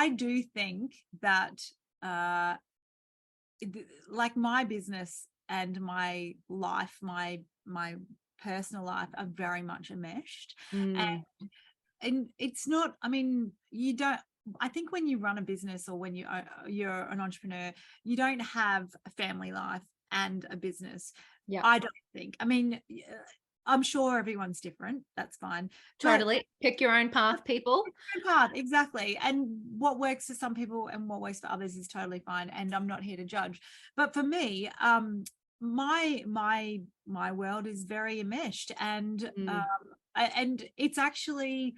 I do think that like my business and my life, my personal life are very much enmeshed. And it's not, I mean, you don't, I think when you run a business or when you're an entrepreneur, you don't have a family life and a business. Yeah, I don't think. I mean, I'm sure everyone's different. That's fine. totally. Pick your own path, people. Path, exactly. And what works for some people and what works for others is totally fine. And I'm not here to judge. But for me, my world is very enmeshed, and it's actually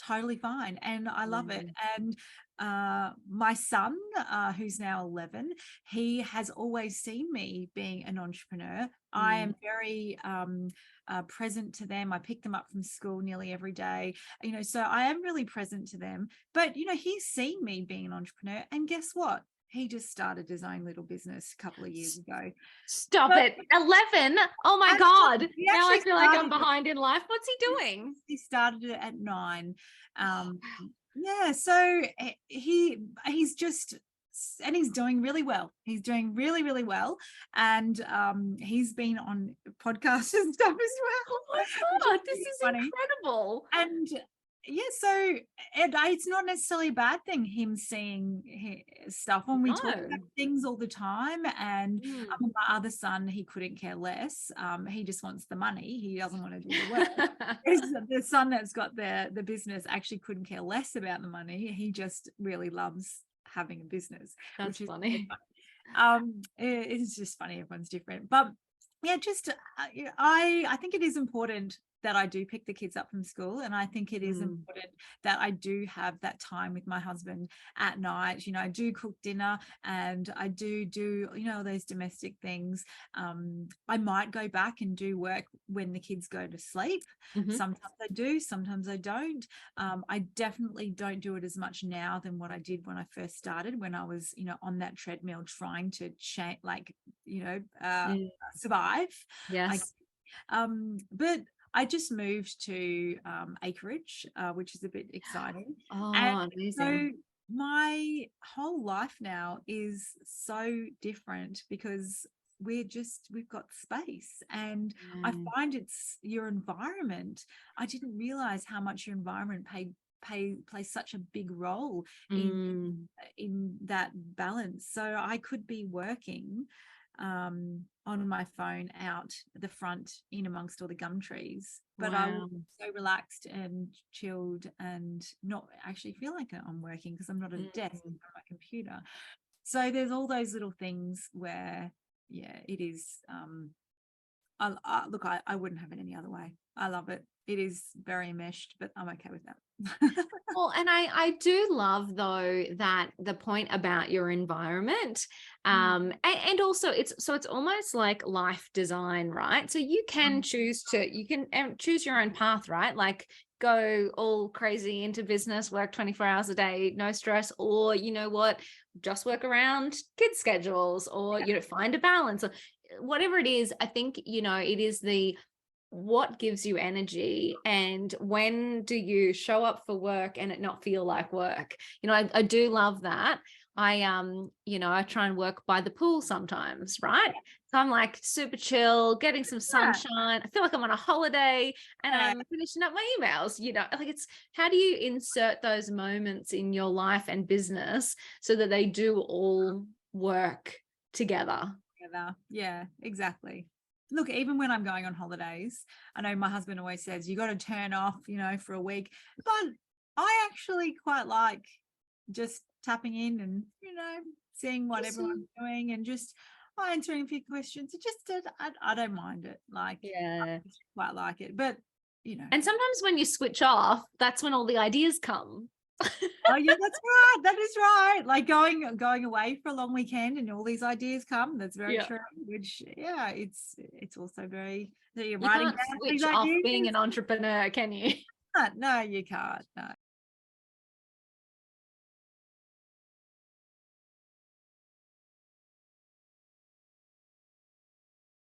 totally fine, and I love it. And my son, who's now 11, he has always seen me being an entrepreneur. I am very present to them. I pick them up from school nearly every day, so I am really present to them. But he's seen me being an entrepreneur, and guess what? He just started his own little business a couple of years ago. Stop it. 11. Oh my God. Now I feel like I'm behind in life. What's he doing? He started it at 9. Yeah, so he's just, and he's doing really well. He's doing really, really well. And he's been on podcasts and stuff as well. Oh my God, this is funny. Incredible. And yeah, so it's not necessarily a bad thing, him seeing stuff when we talk about things all the time. And my other son, he couldn't care less. He just wants the money. He doesn't want to do the work. The son that's got the business actually couldn't care less about the money. He just really loves having a business. That's which is funny. It's just funny. Everyone's different. But yeah, just I think it is important that I do pick the kids up from school, and I think it is important that I do have that time with my husband at night. I do cook dinner, and I do those domestic things. I might go back and do work when the kids go to sleep. Sometimes I do, sometimes I don't. I definitely don't do it as much now than what I did when I first started, when I was on that treadmill trying to survive. Yes. But I just moved to acreage, which is a bit exciting. Oh, and amazing. So my whole life now is so different because we've got space, and I find it's your environment. I didn't realize how much your environment plays such a big role in that balance. So I could be working on my phone out the front in amongst all the gum trees, but I was so relaxed and chilled and not actually feel like I'm working because I'm not at a desk, I'm on my computer. So there's all those little things where it is I wouldn't have it any other way. I love it. It is very enmeshed, but I'm okay with that. Well, and I do love though that the point about your environment, and also it's almost like life design, right? So you can choose your own path, right? Like go all crazy into business, work 24 hours a day, no stress, or you know what, just work around kids' schedules, or find a balance, or whatever it is. I think it is what gives you energy, and when do you show up for work and it not feel like work. I do love that. I try and work by the pool sometimes, right? So I'm like super chill, getting some sunshine. I feel like I'm on a holiday, and I'm finishing up my emails. Like, it's how do you insert those moments in your life and business so that they do all work together? Yeah, exactly. Look, even when I'm going on holidays, I know my husband always says you got to turn off, for a week, but I actually quite like just tapping in and, seeing what everyone's doing and just answering a few questions. It just, I don't mind it. Like, I just quite like it, but, And sometimes when you switch off, that's when all the ideas come. Oh yeah, that's right. That is right. Like going away for a long weekend and all these ideas come. That's very true. Which it's also very. So you're writing can't switch off being an entrepreneur, can you? No, you can't. No.